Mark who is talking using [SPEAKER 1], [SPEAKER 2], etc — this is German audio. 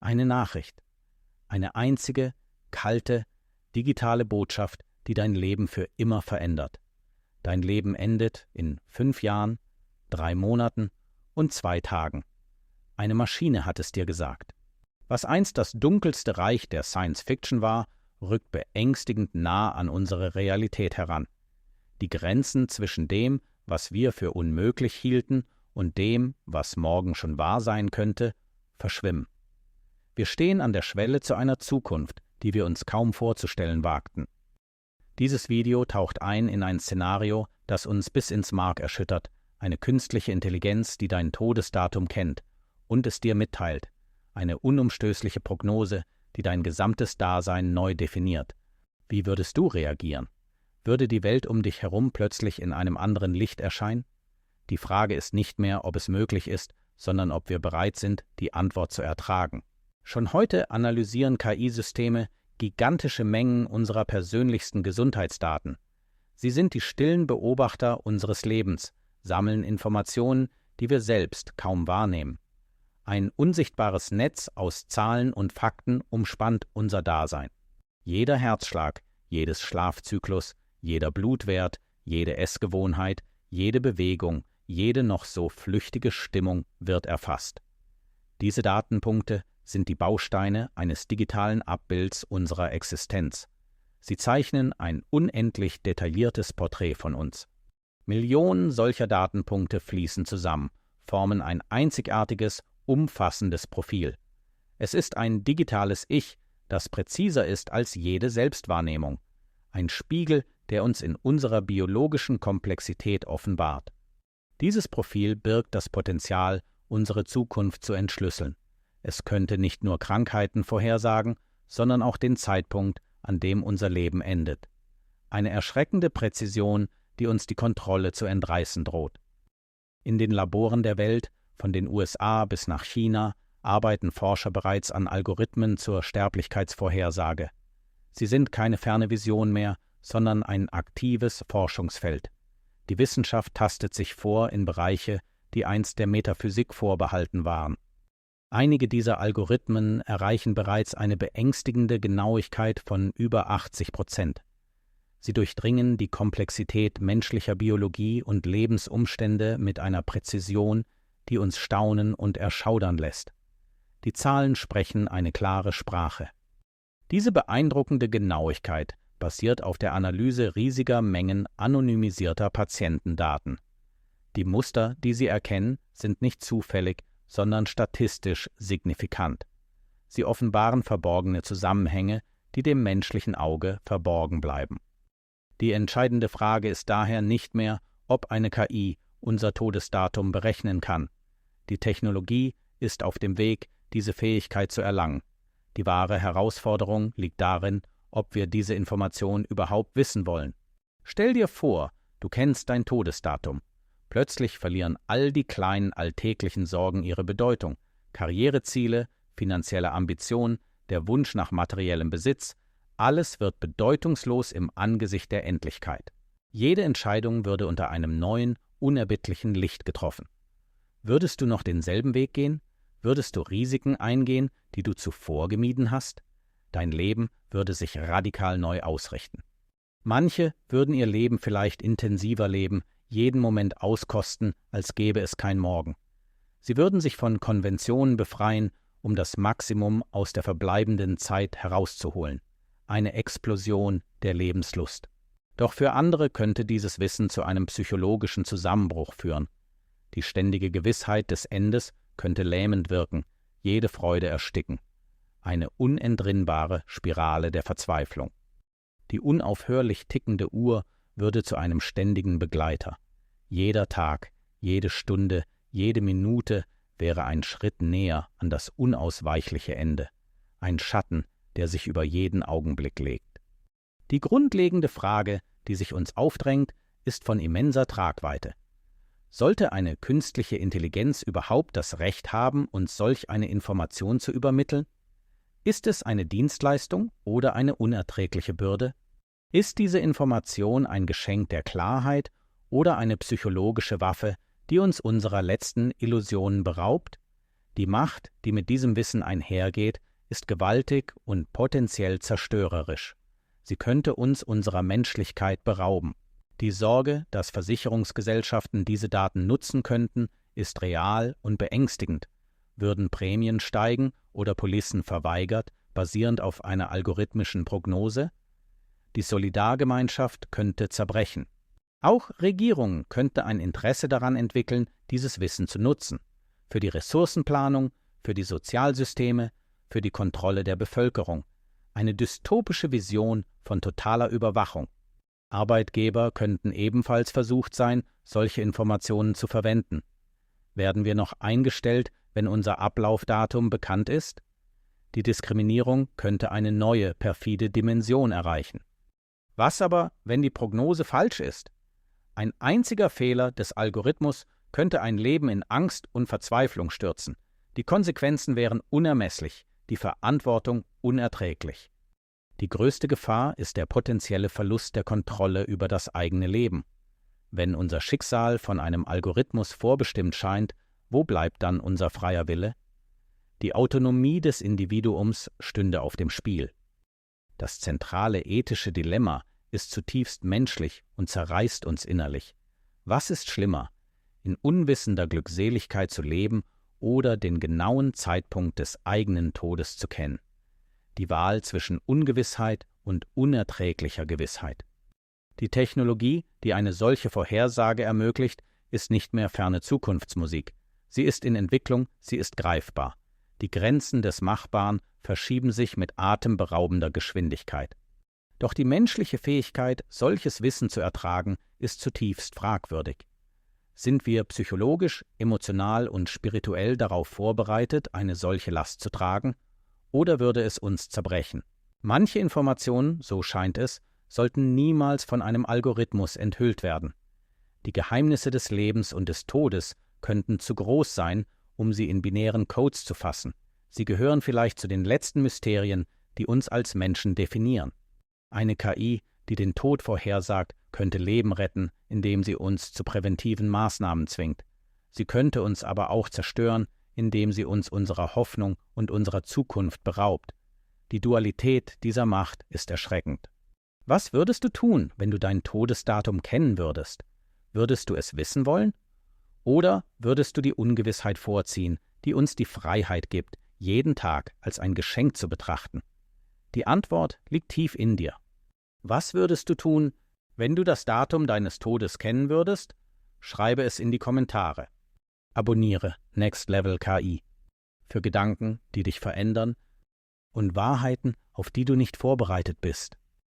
[SPEAKER 1] Eine Nachricht. Eine einzige, kalte, digitale Botschaft, die dein Leben für immer verändert. Dein Leben endet in 5 Jahren, 3 Monaten und 2 Tagen. Eine Maschine hat es dir gesagt. Was einst das dunkelste Reich der Science-Fiction war, rückt beängstigend nah an unsere Realität heran. Die Grenzen zwischen dem, was wir für unmöglich hielten, und dem, was morgen schon wahr sein könnte, verschwimmen. Wir stehen an der Schwelle zu einer Zukunft, die wir uns kaum vorzustellen wagten. Dieses Video taucht ein in ein Szenario, das uns bis ins Mark erschüttert, eine künstliche Intelligenz, die dein Todesdatum kennt und es dir mitteilt, eine unumstößliche Prognose, die dein gesamtes Dasein neu definiert. Wie würdest du reagieren? Würde die Welt um dich herum plötzlich in einem anderen Licht erscheinen? Die Frage ist nicht mehr, ob es möglich ist, sondern ob wir bereit sind, die Antwort zu ertragen. Schon heute analysieren KI-Systeme gigantische Mengen unserer persönlichsten Gesundheitsdaten. Sie sind die stillen Beobachter unseres Lebens, sammeln Informationen, die wir selbst kaum wahrnehmen. Ein unsichtbares Netz aus Zahlen und Fakten umspannt unser Dasein. Jeder Herzschlag, jedes Schlafzyklus, jeder Blutwert, jede Essgewohnheit, jede Bewegung, jede noch so flüchtige Stimmung wird erfasst. Diese Datenpunkte sind die Bausteine eines digitalen Abbilds unserer Existenz. Sie zeichnen ein unendlich detailliertes Porträt von uns. Millionen solcher Datenpunkte fließen zusammen, formen ein einzigartiges, umfassendes Profil. Es ist ein digitales Ich, das präziser ist als jede Selbstwahrnehmung. Ein Spiegel, der uns in unserer biologischen Komplexität offenbart. Dieses Profil birgt das Potenzial, unsere Zukunft zu entschlüsseln. Es könnte nicht nur Krankheiten vorhersagen, sondern auch den Zeitpunkt, an dem unser Leben endet. Eine erschreckende Präzision, die uns die Kontrolle zu entreißen droht. In den Laboren der Welt, von den USA bis nach China, arbeiten Forscher bereits an Algorithmen zur Sterblichkeitsvorhersage. Sie sind keine ferne Vision mehr, sondern ein aktives Forschungsfeld. Die Wissenschaft tastet sich vor in Bereiche, die einst der Metaphysik vorbehalten waren. Einige dieser Algorithmen erreichen bereits eine beängstigende Genauigkeit von über 80%. Sie durchdringen die Komplexität menschlicher Biologie und Lebensumstände mit einer Präzision, die uns staunen und erschaudern lässt. Die Zahlen sprechen eine klare Sprache. Diese beeindruckende Genauigkeit basiert auf der Analyse riesiger Mengen anonymisierter Patientendaten. Die Muster, die sie erkennen, sind nicht zufällig, sondern statistisch signifikant. Sie offenbaren verborgene Zusammenhänge, die dem menschlichen Auge verborgen bleiben. Die entscheidende Frage ist daher nicht mehr, ob eine KI unser Todesdatum berechnen kann. Die Technologie ist auf dem Weg, diese Fähigkeit zu erlangen. Die wahre Herausforderung liegt darin, ob wir diese Information überhaupt wissen wollen. Stell dir vor, du kennst dein Todesdatum. Plötzlich verlieren all die kleinen alltäglichen Sorgen ihre Bedeutung. Karriereziele, finanzielle Ambition, der Wunsch nach materiellem Besitz, alles wird bedeutungslos im Angesicht der Endlichkeit. Jede Entscheidung würde unter einem neuen, unerbittlichen Licht getroffen. Würdest du noch denselben Weg gehen? Würdest du Risiken eingehen, die du zuvor gemieden hast? Dein Leben würde sich radikal neu ausrichten. Manche würden ihr Leben vielleicht intensiver leben, jeden Moment auskosten, als gäbe es kein Morgen. Sie würden sich von Konventionen befreien, um das Maximum aus der verbleibenden Zeit herauszuholen. Eine Explosion der Lebenslust. Doch für andere könnte dieses Wissen zu einem psychologischen Zusammenbruch führen. Die ständige Gewissheit des Endes könnte lähmend wirken, jede Freude ersticken. Eine unentrinnbare Spirale der Verzweiflung. Die unaufhörlich tickende Uhr würde zu einem ständigen Begleiter. Jeder Tag, jede Stunde, jede Minute wäre ein Schritt näher an das unausweichliche Ende, ein Schatten, der sich über jeden Augenblick legt. Die grundlegende Frage, die sich uns aufdrängt, ist von immenser Tragweite. Sollte eine künstliche Intelligenz überhaupt das Recht haben, uns solch eine Information zu übermitteln? Ist es eine Dienstleistung oder eine unerträgliche Bürde? Ist diese Information ein Geschenk der Klarheit oder eine psychologische Waffe, die uns unserer letzten Illusionen beraubt? Die Macht, die mit diesem Wissen einhergeht, ist gewaltig und potenziell zerstörerisch. Sie könnte uns unserer Menschlichkeit berauben. Die Sorge, dass Versicherungsgesellschaften diese Daten nutzen könnten, ist real und beängstigend. Würden Prämien steigen oder Policen verweigert, basierend auf einer algorithmischen Prognose? Die Solidargemeinschaft könnte zerbrechen. Auch Regierungen könnten ein Interesse daran entwickeln, dieses Wissen zu nutzen. Für die Ressourcenplanung, für die Sozialsysteme, für die Kontrolle der Bevölkerung. Eine dystopische Vision von totaler Überwachung. Arbeitgeber könnten ebenfalls versucht sein, solche Informationen zu verwenden. Werden wir noch eingestellt, wenn unser Ablaufdatum bekannt ist? Die Diskriminierung könnte eine neue, perfide Dimension erreichen. Was aber, wenn die Prognose falsch ist? Ein einziger Fehler des Algorithmus könnte ein Leben in Angst und Verzweiflung stürzen. Die Konsequenzen wären unermesslich, die Verantwortung unerträglich. Die größte Gefahr ist der potenzielle Verlust der Kontrolle über das eigene Leben. Wenn unser Schicksal von einem Algorithmus vorbestimmt scheint, wo bleibt dann unser freier Wille? Die Autonomie des Individuums stünde auf dem Spiel. Das zentrale ethische Dilemma ist zutiefst menschlich und zerreißt uns innerlich. Was ist schlimmer, in unwissender Glückseligkeit zu leben oder den genauen Zeitpunkt des eigenen Todes zu kennen? Die Wahl zwischen Ungewissheit und unerträglicher Gewissheit. Die Technologie, die eine solche Vorhersage ermöglicht, ist nicht mehr ferne Zukunftsmusik. Sie ist in Entwicklung, sie ist greifbar. Die Grenzen des Machbaren verschieben sich mit atemberaubender Geschwindigkeit. Doch die menschliche Fähigkeit, solches Wissen zu ertragen, ist zutiefst fragwürdig. Sind wir psychologisch, emotional und spirituell darauf vorbereitet, eine solche Last zu tragen? Oder würde es uns zerbrechen? Manche Informationen, so scheint es, sollten niemals von einem Algorithmus enthüllt werden. Die Geheimnisse des Lebens und des Todes könnten zu groß sein, um sie in binären Codes zu fassen. Sie gehören vielleicht zu den letzten Mysterien, die uns als Menschen definieren. Eine KI, die den Tod vorhersagt, könnte Leben retten, indem sie uns zu präventiven Maßnahmen zwingt. Sie könnte uns aber auch zerstören, indem sie uns unserer Hoffnung und unserer Zukunft beraubt. Die Dualität dieser Macht ist erschreckend. Was würdest du tun, wenn du dein Todesdatum kennen würdest? Würdest du es wissen wollen? Oder würdest du die Ungewissheit vorziehen, die uns die Freiheit gibt, jeden Tag als ein Geschenk zu betrachten? Die Antwort liegt tief in dir. Was würdest du tun, wenn du das Datum deines Todes kennen würdest? Schreibe es in die Kommentare. Abonniere Next Level KI für Gedanken, die dich verändern und Wahrheiten, auf die du nicht vorbereitet bist.